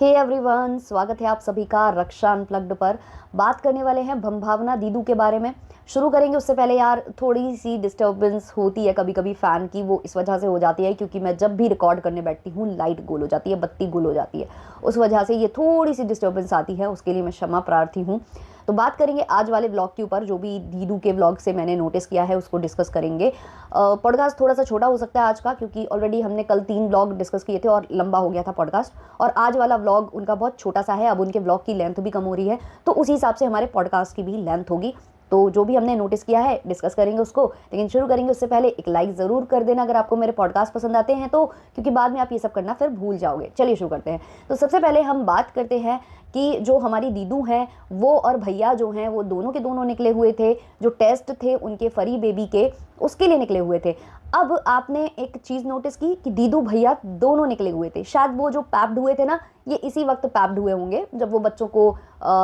Hey everyone, स्वागत है आप सभी का रक्षा अनप्लग्ड पर। बात करने वाले हैं भंभावना दीदू के बारे में। शुरू करेंगे उससे पहले यार थोड़ी सी डिस्टर्बेंस होती है कभी कभी फ़ैन की, वो इस वजह से हो जाती है क्योंकि मैं जब भी रिकॉर्ड करने बैठती हूँ लाइट गोल हो जाती है, बत्ती गुल हो जाती है। उस वजह से ये थोड़ी सी डिस्टर्बेंस आती है, उसके लिए मैं क्षमा प्रार्थी हूँ। तो बात करेंगे आज वाले ब्लॉग के ऊपर, जो भी दीदू के ब्लॉग से मैंने नोटिस किया है उसको डिस्कस करेंगे। पॉडकास्ट थोड़ा सा छोटा हो सकता है आज का, क्योंकि ऑलरेडी हमने कल 3 ब्लॉग डिस्कस किए थे और लंबा हो गया था पॉडकास्ट। और आज वाला व्लॉग उनका बहुत छोटा सा है, अब उनके व्लॉग की लेंथ भी कम हो रही है, तो उसी हिसाब से हमारे पॉडकास्ट की भी लेंथ होगी। तो जो भी हमने नोटिस किया है डिस्कस करेंगे उसको, लेकिन शुरू करेंगे उससे पहले एक लाइक ज़रूर कर देना अगर आपको मेरे पॉडकास्ट पसंद आते हैं तो, क्योंकि बाद में आप ये सब करना फिर भूल जाओगे। चलिए शुरू करते हैं। तो सबसे पहले हम बात करते हैं कि जो हमारी दीदू हैं वो और भैया जो हैं वो दोनों के दोनों निकले हुए थे। जो टेस्ट थे उनके फरी बेबी के, उसके लिए निकले हुए थे। अब आपने एक चीज़ नोटिस की कि दीदू भैया दोनों निकले हुए थे। शायद वो जो पैप्ड हुए थे ना, ये इसी वक्त पैप्ड हुए होंगे जब वो बच्चों को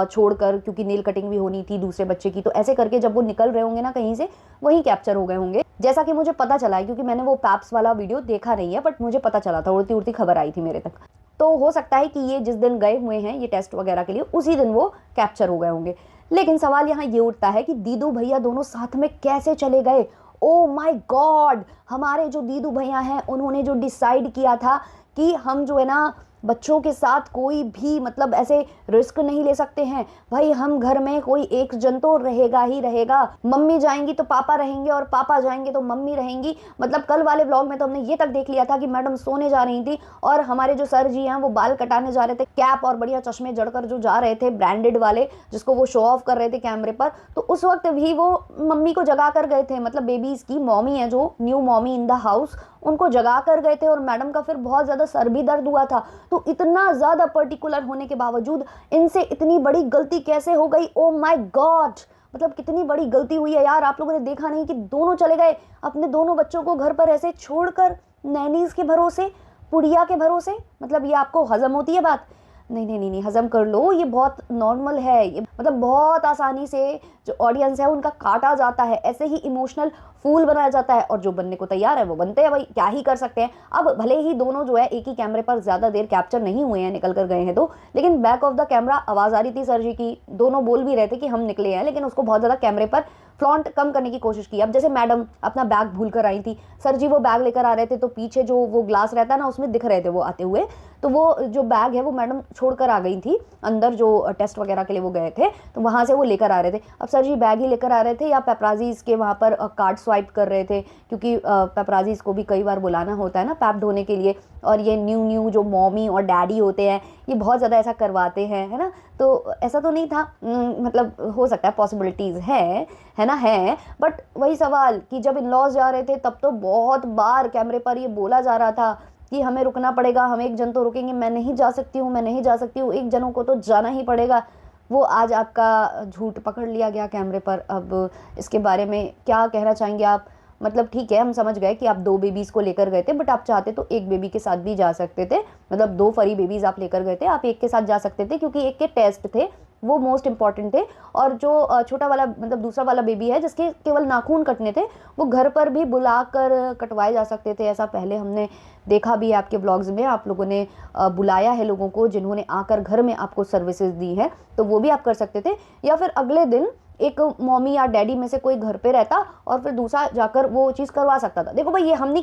छोड़कर, क्योंकि नेल कटिंग भी होनी थी दूसरे बच्चे की, तो ऐसे करके जब वो निकल रहे होंगे ना कहीं से, वहीं कैप्चर हो गए होंगे। जैसा कि मुझे पता चला है, क्योंकि मैंने वो पैप्स वाला वीडियो देखा नहीं है, बट मुझे पता चला था, उड़ती उड़ती खबर आई थी मेरे तक। तो हो सकता है कि ये जिस दिन गए हुए हैं ये टेस्ट वगैरह के लिए, उसी दिन वो कैप्चर हो गए होंगे। लेकिन सवाल यहाँ ये उठता है कि दीदू भैया दोनों साथ में कैसे चले गए। ओ माय गॉड, हमारे जो दीदू भैया हैं उन्होंने जो डिसाइड किया था कि हम जो है ना बच्चों के साथ कोई भी मतलब ऐसे रिस्क नहीं ले सकते हैं। भाई हम घर में कोई एक जन तो रहेगा ही रहेगा। मम्मी जाएंगी तो पापा रहेंगे और पापा जाएंगे तो मम्मी रहेंगी। मतलब कल वाले व्लॉग में तो हमने ये तक देख लिया था कि मैडम सोने जा रही थी और हमारे जो सर जी हैं वो बाल कटाने जा रहे थे, कैप और बढ़िया चश्मे जड़कर जो जा रहे थे ब्रांडेड वाले, जिसको वो शो ऑफ कर रहे थे कैमरे पर। तो उस वक्त भी वो मम्मी को जगा कर गए थे, मतलब बेबीज की मॉमी है जो new mommy in the house, उनको जगा कर गए थे। और मैडम का फिर बहुत ज़्यादा सर भी दर्द हुआ था। तो इतना ज़्यादा पर्टिकुलर होने के बावजूद इनसे इतनी बड़ी गलती कैसे हो गई। ओ माय गॉड, मतलब कितनी बड़ी गलती हुई है यार। आप लोगों ने देखा नहीं कि दोनों चले गए अपने दोनों बच्चों को घर पर ऐसे छोड़कर, नैनीज के भरोसे, पुड़िया के भरोसे। मतलब ये आपको हजम होती है बात? नहीं नहीं नहीं नहीं, हजम कर लो, ये बहुत नॉर्मल है। ये मतलब बहुत आसानी से जो ऑडियंस है उनका काटा जाता है, ऐसे ही इमोशनल फूल बनाया जाता है। और जो बनने को तैयार है वो बनते हैं, भाई क्या ही कर सकते हैं। अब भले ही दोनों जो है एक ही कैमरे पर ज़्यादा देर कैप्चर नहीं हुए हैं, निकल कर गए हैं तो, लेकिन बैक ऑफ द कैमरा आवाज़ आ रही थी सर जी की। दोनों बोल भी रहे थे कि हम निकले हैं, लेकिन उसको बहुत ज़्यादा कैमरे पर फ्लॉन्ट कम करने की कोशिश की। अब जैसे मैडम अपना बैग भूल कर आई थी, सर जी वो बैग लेकर आ रहे थे, तो पीछे जो वो ग्लास रहता है ना उसमें दिख रहे थे वो आते हुए। तो वो जो बैग है वो मैडम छोड़कर आ गई थी अंदर, जो टेस्ट वगैरह के लिए वो गए थे, तो वहाँ से वो लेकर आ रहे थे। अब सर जी बैग ही लेकर आ रहे थे या पेपराजीज के वहाँ पर कार्ड स्वाइप कर रहे थे, क्योंकि पेपराजीज को भी कई बार बुलाना होता है ना पैप्ड होने के लिए। और ये न्यू न्यू जो मॉमी और डैडी होते हैं ये बहुत ज़्यादा ऐसा करवाते हैं, है ना। तो ऐसा तो नहीं था, मतलब हो सकता है, पॉसिबिलिटीज़ है ना, है। बट वही सवाल कि जब इन लॉज जा रहे थे तब तो बहुत बार कैमरे पर ये बोला जा रहा था कि हमें रुकना पड़ेगा, हम एक जन तो रुकेंगे, मैं नहीं जा सकती हूँ, मैं नहीं जा सकती हूँ, एक जनों को तो जाना ही पड़ेगा। वो आज आपका झूठ पकड़ लिया गया कैमरे पर। अब इसके बारे में क्या कहना चाहेंगे आप? मतलब ठीक है, हम समझ गए कि आप 2 बेबीज़ को लेकर गए थे, बट आप चाहते तो एक बेबी के साथ भी जा सकते थे। मतलब 2 फरी बेबीज़ आप लेकर गए थे, आप एक के साथ जा सकते थे, क्योंकि एक के टेस्ट थे वो मोस्ट इंपॉर्टेंट थे। और जो छोटा वाला मतलब दूसरा वाला बेबी है जिसके केवल नाखून कटने थे, वो घर पर भी बुलाकर कटवाए जा सकते थे। ऐसा पहले हमने देखा भी है आपके ब्लॉग्स में, आप लोगों ने बुलाया है लोगों को जिन्होंने आकर घर में आपको सर्विसेज दी है, तो वो भी आप कर सकते थे। या फिर अगले दिन एक मॉमी या डैडी में से कोई घर पे रहता और फिर दूसरा जाकर वो चीज़ करवा सकता था। देखो भाई, ये हम नहीं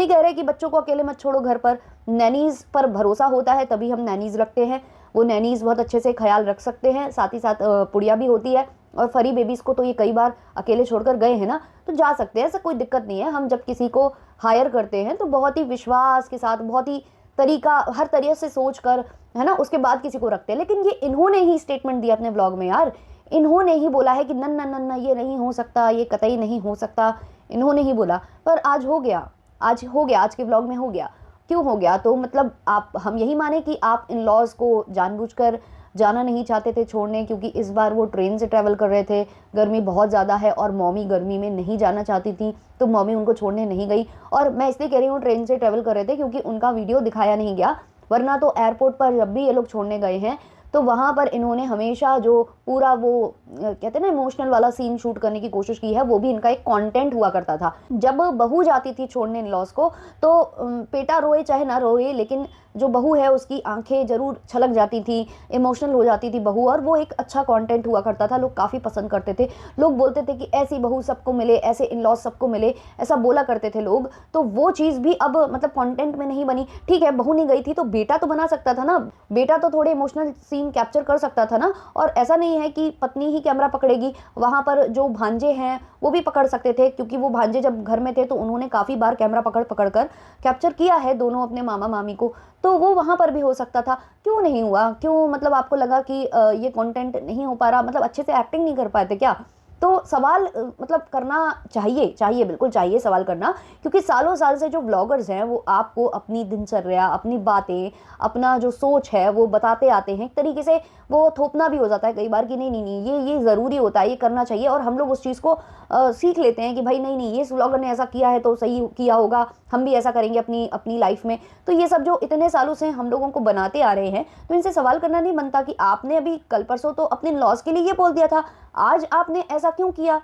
कह रहे कि बच्चों को अकेले मत छोड़ो घर पर। नैनीज़ पर भरोसा होता है तभी हम नैनीज़ रखते हैं, वो नैनीज़ बहुत अच्छे से ख्याल रख सकते हैं, साथ ही साथ पुड़िया भी होती है। और फरी बेबीज़ को तो ये कई बार अकेले छोड़कर गए हैं ना, तो जा सकते हैं, ऐसा कोई दिक्कत नहीं है। हम जब किसी को हायर करते हैं तो बहुत ही विश्वास के साथ, बहुत ही तरीका, हर तरीके से सोच कर, है ना, उसके बाद किसी को रखते हैं। लेकिन ये इन्होंने ही स्टेटमेंट दिया अपने ब्लॉग में यार, इन्होंने ही बोला है कि नन्ना नन्ना ये नहीं हो सकता, ये कतई नहीं हो सकता, इन्होंने ही बोला। पर आज हो गया, आज के ब्लॉग में हो गया। क्यों हो गया? तो मतलब आप, हम यही माने कि आप इन लॉज को जानबूझकर जाना नहीं चाहते थे छोड़ने, क्योंकि इस बार वो ट्रेन से ट्रैवल कर रहे थे, गर्मी बहुत ज़्यादा है और मॉमी गर्मी में नहीं जाना चाहती थी, तो मॉमी उनको छोड़ने नहीं गई। और मैं इसलिए कह रही हूँ ट्रेन से ट्रैवल कर रहे थे क्योंकि उनका वीडियो दिखाया नहीं गया, वरना तो एयरपोर्ट पर जब भी ये लोग छोड़ने गए हैं तो वहाँ पर इन्होंने हमेशा जो पूरा वो कहते हैं ना इमोशनल वाला सीन शूट करने की कोशिश की है, वो भी इनका एक कंटेंट हुआ करता था। जब बहू जाती थी छोड़ने इन लॉस को, तो बेटा रोए चाहे ना रोए, लेकिन जो बहू है उसकी आंखें जरूर छलक जाती थी, इमोशनल हो जाती थी बहू, और वो एक अच्छा कंटेंट हुआ करता था, लोग काफ़ी पसंद करते थे। लोग बोलते थे कि ऐसी बहू सबको मिले, ऐसे इन लॉस सबको मिले, ऐसा बोला करते थे लोग। तो वो चीज़ भी अब मतलब कंटेंट में नहीं बनी। ठीक है, बहू नहीं गई थी तो बेटा तो बना सकता था ना, बेटा तो थोड़े इमोशनल सीन कैप्चर कर सकता था ना। और ऐसा नहीं है कि पत्नी ही कैमरा पकड़ेगी, वहाँ पर जो भांजे हैं वो भी पकड़ सकते थे, क्योंकि वो भांजे जब घर में थे तो उन्होंने काफ़ी बार कैमरा पकड़ पकड़ कर कैप्चर किया है दोनों अपने मामा मामी को, तो वो वहाँ पर भी हो सकता था। क्यों नहीं हुआ? क्यों मतलब आपको लगा कि ये कंटेंट नहीं हो पा रहा, मतलब अच्छे से एक्टिंग नहीं कर पाए थे क्या? तो सवाल मतलब करना चाहिए बिल्कुल चाहिए सवाल करना, क्योंकि सालों साल से जो व्लॉगर्स हैं वो आपको अपनी दिनचर्या, अपनी बातें, अपना जो सोच है वो बताते आते हैं। एक तरीके से वो थोपना भी हो जाता है कई बार कि नहीं नहीं नहीं ये ज़रूरी होता है, ये करना चाहिए, और हम लोग उस चीज़ को सीख लेते हैं कि भाई नहीं नहीं ये इस व्लॉगर ने ऐसा किया है तो सही किया होगा, हम भी ऐसा करेंगे अपनी अपनी लाइफ में। तो ये सब जो इतने सालों से हम लोगों को बनाते आ रहे हैं, तो इनसे सवाल करना नहीं बनता कि आपने अभी कल परसों तो अपने लॉस के लिए ये बोल दिया था, आज आपने ऐसा क्यों किया?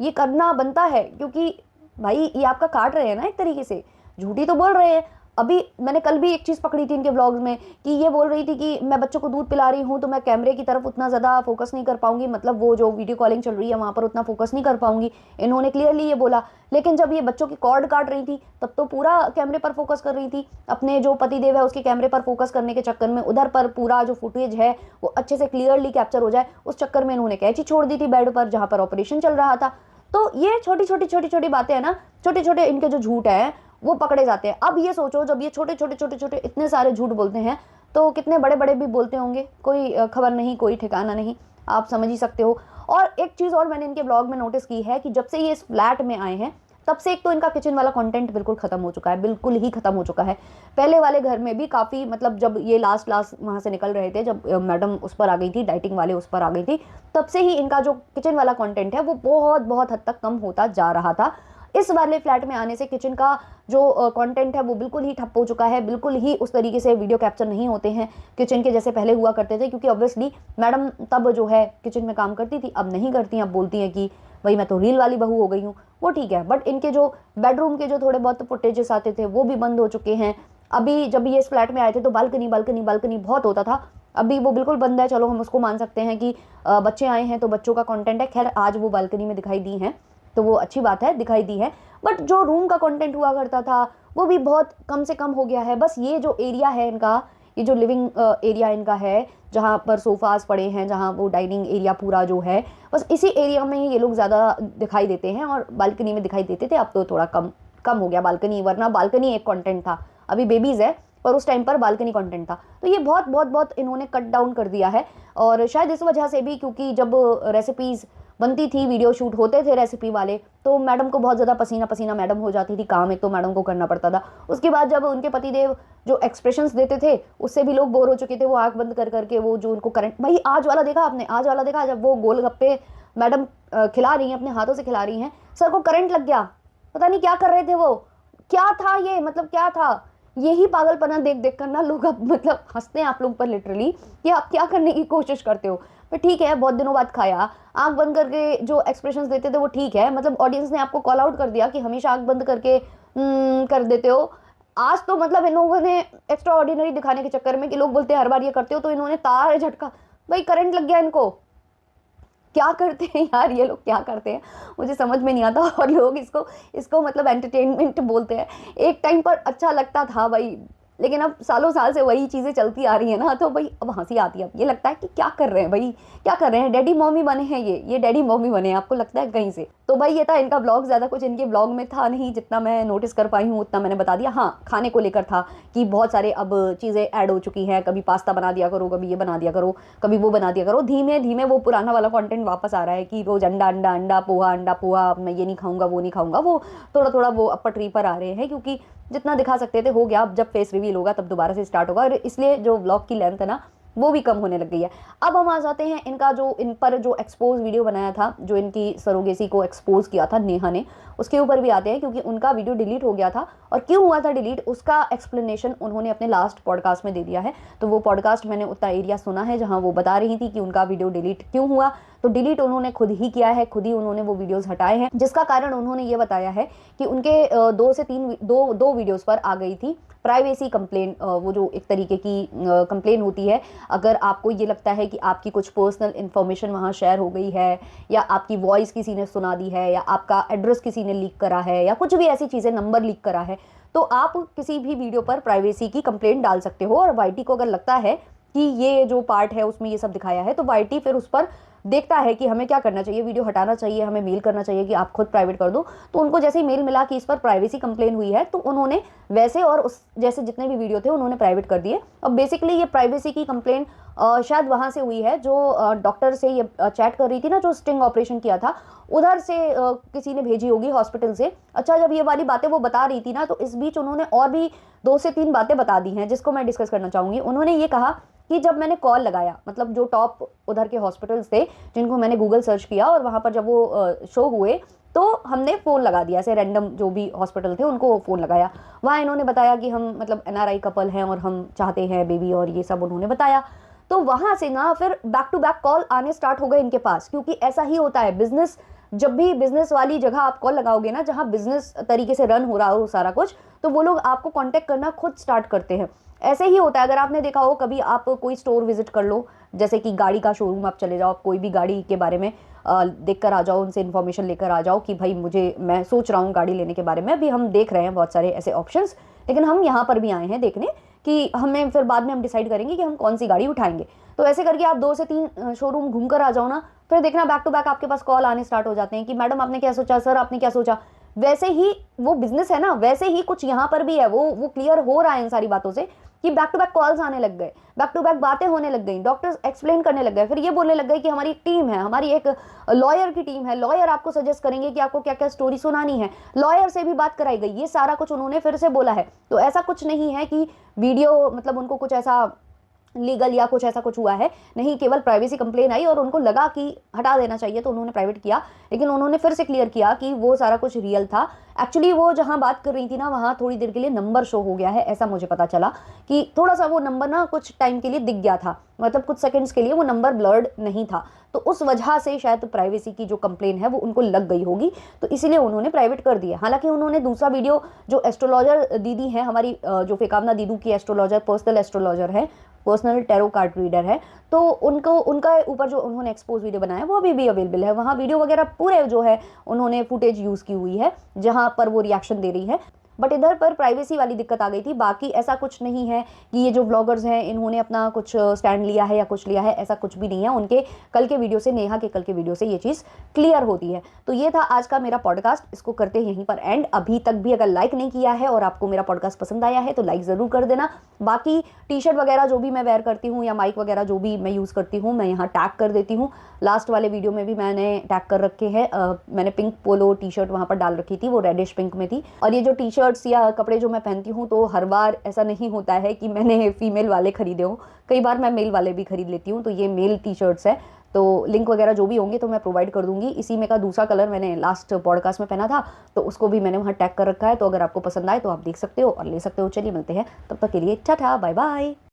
ये करना बनता है, क्योंकि भाई ये आपका काट रहे हैं ना एक तरीके से, झूठी तो बोल रहे हैं। अभी मैंने कल भी एक चीज़ पकड़ी थी इनके व्लॉग्स में कि ये बोल रही थी कि मैं बच्चों को दूध पिला रही हूँ तो मैं कैमरे की तरफ उतना ज़्यादा फोकस नहीं कर पाऊंगी, मतलब वो जो वीडियो कॉलिंग चल रही है वहाँ पर उतना फोकस नहीं कर पाऊंगी, इन्होंने क्लियरली ये बोला। लेकिन जब ये बच्चों की कॉर्ड काट रही थी तब तो पूरा कैमरे पर फोकस कर रही थी, अपने जो पतिदेव है उसके कैमरे पर फोकस करने के चक्कर में, उधर पर पूरा जो फुटेज है वो अच्छे से क्लियरली कैप्चर हो जाए उस चक्कर में इन्होंने कैची छोड़ दी थी बेड पर जहाँ पर ऑपरेशन चल रहा था। तो ये छोटी छोटी बातें हैं ना, छोटे छोटे इनके जो झूठ है वो पकड़े जाते हैं। अब ये सोचो जब ये छोटे छोटे इतने सारे झूठ बोलते हैं तो कितने बड़े बड़े भी बोलते होंगे, कोई खबर नहीं, कोई ठिकाना नहीं, आप समझ ही सकते हो। और एक चीज़ और मैंने इनके ब्लॉग में नोटिस की है कि जब से ये इस फ्लैट में आए हैं तब से एक तो इनका किचन वाला कंटेंट बिल्कुल खत्म हो चुका है, बिल्कुल ही खत्म हो चुका है। पहले वाले घर में भी काफ़ी मतलब जब ये लास्ट वहाँ से निकल रहे थे, जब मैडम उस पर आ गई थी, डाइटिंग वाले उस पर आ गई थी, तब से ही इनका जो किचन वाला कंटेंट है वो बहुत बहुत हद तक कम होता जा रहा था। इस वाले फ्लैट में आने से किचन का जो कंटेंट है वो बिल्कुल ही ठप हो चुका है, बिल्कुल ही उस तरीके से वीडियो कैप्चर नहीं होते हैं किचन के जैसे पहले हुआ करते थे, क्योंकि ऑब्वियसली मैडम तब जो है किचन में काम करती थी, अब नहीं करती हैं, अब बोलती हैं कि भाई मैं तो रील वाली बहू हो गई हूँ, वो ठीक है। बट इनके जो बेडरूम के जो थोड़े बहुत फुटेजेस आते थे वो भी बंद हो चुके हैं। अभी जब ये इस फ्लैट में आए थे तो बालकनी बालकनी बालकनी बहुत होता था, अभी वो बिल्कुल बंद है। चलो हम उसको मान सकते हैं कि बच्चे आए हैं तो बच्चों का कंटेंट है, खैर आज वो बालकनी में दिखाई दी हैं तो वो अच्छी बात है, दिखाई दी है। बट जो रूम का कंटेंट हुआ करता था वो भी बहुत कम से कम हो गया है। बस ये जो एरिया है इनका, ये जो लिविंग एरिया इनका है जहाँ पर सोफाज पड़े हैं, जहाँ वो डाइनिंग एरिया पूरा जो है, बस इसी एरिया में ही ये लोग ज़्यादा दिखाई देते हैं, और बालकनी में दिखाई देते थे, अब तो थोड़ा कम कम हो गया बालकनी, वरना बालकनी एक कंटेंट था। अभी बेबीज़ है पर उस टाइम पर बालकनी कंटेंट था, तो ये बहुत बहुत बहुत इन्होंने कट डाउन कर दिया है। और शायद इस वजह से भी, क्योंकि जब रेसिपीज़ बनती थी, वीडियो शूट होते थे रेसिपी वाले, तो मैडम को बहुत ज़्यादा पसीना पसीना मैडम हो जाती थी, काम एक तो मैडम को करना पड़ता था, उसके बाद जब उनके पतिदेव जो एक्सप्रेशंस देते थे उससे भी लोग बोर हो चुके थे, वो आंख बंद कर करके वो जो उनको करंट, भाई आज वाला देखा आपने, आज वाला देखा जब वो गोलगप्पे मैडम खिला रही हैं, अपने हाथों से खिला रही हैं, सर को करंट लग गया, पता नहीं क्या कर रहे थे वो, क्या था ये, मतलब क्या था। यही पागलपना देख देख कर ना लोग अब मतलब हंसते हैं आप लोग पर लिटरली, कि आप क्या करने की कोशिश करते हो। पर ठीक है, बहुत दिनों बाद खाया, आंख बंद करके जो एक्सप्रेशंस देते थे वो ठीक है, मतलब ऑडियंस ने आपको कॉल आउट कर दिया कि हमेशा आंख बंद करके कर देते हो। आज तो मतलब इन लोगों ने एक्स्ट्रा ऑर्डिनरी दिखाने के चक्कर में कि लोग बोलते हैं हर बार ये करते हो, तो इन्होंने तार झटका, भाई करंट लग गया इनको, क्या करते हैं यार ये लोग, क्या करते हैं मुझे समझ में नहीं आता। और लोग इसको इसको मतलब एंटरटेनमेंट बोलते हैं। एक टाइम पर अच्छा लगता था भाई, लेकिन अब सालों साल से वही चीज़ें चलती आ रही है ना, तो भाई अब हंसी आती है। अब ये लगता है कि क्या कर रहे हैं भाई, क्या कर रहे हैं, डैडी मॉमी बने हैं ये डैडी मॉमी बने हैं, आपको लगता है कहीं से। तो भाई ये था इनका ब्लॉग, ज़्यादा कुछ इनके ब्लॉग में था नहीं, जितना मैं नोटिस कर पाई हूँ उतना मैंने बता दिया। हाँ, खाने को लेकर था कि बहुत सारे अब चीज़ें ऐड हो चुकी हैं, कभी पास्ता बना दिया करो, कभी ये बना दिया करो, कभी वो बना दिया करो, धीमे धीमे वो पुराना वाला कंटेंट वापस आ रहा है कि रोज अंडा अंडा अंडा पोहा, मैं ये नहीं खाऊंगा वो नहीं खाऊंगा, वो थोड़ा थोड़ा वो अब पटरी पर आ रहे हैं, क्योंकि जितना दिखा सकते थे हो गया। अब जब फेस रिवील होगा तब दोबारा से स्टार्ट होगा, और इसलिए जो व्लॉग की लेंथ है ना वो भी कम होने लग गई है। अब हम आ जाते हैं इनका जो इन पर जो एक्सपोज वीडियो बनाया था, जो इनकी सरोगेसी को एक्सपोज किया था नेहा ने, उसके ऊपर भी आते हैं क्योंकि उनका वीडियो डिलीट हो गया था और क्यों हुआ था डिलीट उसका एक्सप्लेनेशन उन्होंने अपने लास्ट पॉडकास्ट में दे दिया है। तो वो पॉडकास्ट मैंने उतना एरिया सुना है जहां वो बता रही थी कि उनका वीडियो डिलीट क्यों हुआ। तो डिलीट उन्होंने खुद ही किया है, खुद ही उन्होंने वो वीडियोस हटाए हैं, जिसका कारण उन्होंने ये बताया है कि उनके दो वीडियोस पर आ गई थी प्राइवेसी कंप्लेन। वो जो एक तरीके की कंप्लेन होती है, अगर आपको ये लगता है कि आपकी कुछ पर्सनल इन्फॉर्मेशन वहाँ शेयर हो गई है, या आपकी वॉइस किसी ने सुना दी है, या आपका एड्रेस किसी ने लीक करा है, या कुछ भी ऐसी चीज़ें, नंबर लीक करा है, तो आप किसी भी वीडियो पर प्राइवेसी की कंप्लेंट डाल सकते हो। और वाईटी को अगर लगता है कि ये जो पार्ट है उसमें ये सब दिखाया है, तो वाईटी फिर उस पर देखता है कि हमें क्या करना चाहिए, वीडियो हटाना चाहिए, हमें मेल करना चाहिए कि आप खुद प्राइवेट कर दो। तो उनको जैसे ही मेल मिला कि इस पर प्राइवेसी कंप्लेन हुई है, तो उन्होंने वैसे और उस जैसे जितने भी वीडियो थे उन्होंने प्राइवेट कर दिए। और बेसिकली ये प्राइवेसी की कंप्लेन शायद वहाँ से हुई है जो डॉक्टर से ये चैट कर रही थी ना, जो स्टिंग ऑपरेशन किया था, उधर से किसी ने भेजी होगी हॉस्पिटल से। अच्छा, जब ये वाली बातें वो बता रही थी ना, तो इस बीच उन्होंने और भी 2 से 3 बातें बता दी हैं जिसको मैं डिस्कस करना चाहूँगी। उन्होंने ये कहा कि जब मैंने कॉल लगाया, मतलब जो टॉप उधर के हॉस्पिटल्स थे जिनको मैंने गूगल सर्च किया, और वहाँ पर जब वो शो हुए तो हमने फ़ोन लगा दिया, ऐसे रैंडम जो भी हॉस्पिटल थे उनको फ़ोन लगाया। वहाँ इन्होंने बताया कि हम मतलब एनआरआई कपल हैं और हम चाहते हैं बेबी, और ये सब उन्होंने बताया। तो वहाँ से ना फिर बैक टू बैक कॉल आने स्टार्ट हो गए इनके पास, क्योंकि ऐसा ही होता है बिजनेस, जब भी बिजनेस वाली जगह आप कॉल लगाओगे ना, जहाँ बिजनेस तरीके से रन हो रहा हो सारा कुछ, तो वो लोग आपको कांटेक्ट करना खुद स्टार्ट करते हैं। ऐसे ही होता है, अगर आपने देखा हो कभी, आप कोई स्टोर विजिट कर लो, जैसे कि गाड़ी का शोरूम आप चले जाओ, आप कोई भी गाड़ी के बारे में देख कर आ जाओ, उनसे इन्फॉर्मेशन लेकर आ जाओ कि भाई मैं सोच रहा हूँ गाड़ी लेने के बारे में। अभी हम देख रहे हैं बहुत सारे ऐसे ऑप्शंस, लेकिन हम यहाँ पर भी आए हैं देखने कि हमें फिर बाद में हम डिसाइड करेंगे कि हम कौन सी गाड़ी उठाएंगे। तो ऐसे करके आप 2 से 3 शोरूम घूम कर आ जाओ ना, फिर देखना बैक टू बैक आपके पास कॉल आने स्टार्ट हो जाते हैं कि मैडम आपने क्या सोचा, सर आपने क्या सोचा। वैसे ही वो बिजनेस है ना, वैसे ही कुछ यहाँ पर भी है। वो क्लियर हो रहा है इन सारी बातों से कि बैक टू बैक कॉल्स आने लग गए, बैक टू बैक बातें होने लग गई, डॉक्टर्स एक्सप्लेन करने लग गए, फिर ये बोलने लग गए कि हमारी एक टीम है, हमारी एक लॉयर की टीम है, लॉयर आपको सजेस्ट करेंगे कि आपको क्या क्या स्टोरी सुनानी है, लॉयर से भी बात कराई गई। ये सारा कुछ उन्होंने फिर से बोला है। तो ऐसा कुछ नहीं है कि वीडियो मतलब उनको कुछ ऐसा लीगल या कुछ ऐसा कुछ हुआ है, नहीं, केवल प्राइवेसी कंप्लेन आई और उनको लगा कि हटा देना चाहिए तो उन्होंने प्राइवेट किया। लेकिन उन्होंने फिर से क्लियर किया कि वो सारा कुछ रियल था। एक्चुअली वो जहां बात कर रही थी ना, वहां थोड़ी देर के लिए नंबर शो हो गया है, ऐसा मुझे पता चला कि थोड़ा सा वो नंबर ना कुछ टाइम के लिए दिख गया था, मतलब कुछ सेकंड्स के लिए वो नंबर ब्लर्ड नहीं था। तो उस वजह से शायद प्राइवेसी की जो कंप्लेन है वो उनको लग गई होगी, तो इसीलिए उन्होंने प्राइवेट कर दिया। हालांकि उन्होंने दूसरा वीडियो, जो एस्ट्रोलॉजर दीदी है हमारी, जो फेकामना दीदू की एस्ट्रोलॉजर, पर्सनल एस्ट्रोलॉजर है, पर्सनल टैरो कार्ड रीडर है, तो उनका ऊपर जो उन्होंने एक्सपोज वीडियो बनाया है वो अभी भी अवेलेबल है। वहाँ वीडियो वगैरह पूरे जो है उन्होंने फुटेज यूज़ की हुई है जहाँ पर वो रिएक्शन दे रही है। बट इधर पर प्राइवेसी वाली दिक्कत आ गई थी। बाकी ऐसा कुछ नहीं है कि ये जो व्लॉगर्स हैं इन्होंने अपना कुछ स्टैंड लिया है या कुछ लिया है, ऐसा कुछ भी नहीं है। उनके कल के वीडियो से, नेहा के कल के वीडियो से ये चीज़ क्लियर होती है। तो ये था आज का मेरा पॉडकास्ट, इसको करते हैं यहीं पर एंड। अभी तक भी अगर लाइक नहीं किया है और आपको मेरा पॉडकास्ट पसंद आया है तो लाइक ज़रूर कर देना। बाकी टी शर्ट वगैरह जो भी मैं वेयर करती हूँ या माइक वगैरह जो भी मैं यूज़ करती हूँ, मैं यहाँ टैग कर देती हूँ। लास्ट वाले वीडियो में भी मैंने टैग कर रखे हैं। मैंने पिंक पोलो टी शर्ट वहाँ पर डाल रखी थी, वो रेडिश पिंक में थी। और ये जो टी शर्ट्स या कपड़े जो मैं पहनती हूँ, तो हर बार ऐसा नहीं होता है कि मैंने फीमेल वाले खरीदे हों, कई बार मैं मेल वाले भी खरीद लेती हूँ। तो ये मेल टी शर्ट्स है, तो लिंक वगैरह जो भी होंगे तो मैं प्रोवाइड कर दूंगी। इसी में का दूसरा कलर मैंने लास्ट पॉडकास्ट में पहना था, तो उसको भी मैंने वहाँ टैग कर रखा है। तो अगर आपको पसंद आए तो आप देख सकते हो और ले सकते हो। चलिए मिलते हैं, तब तक के लिए टाटा, बाय बाय।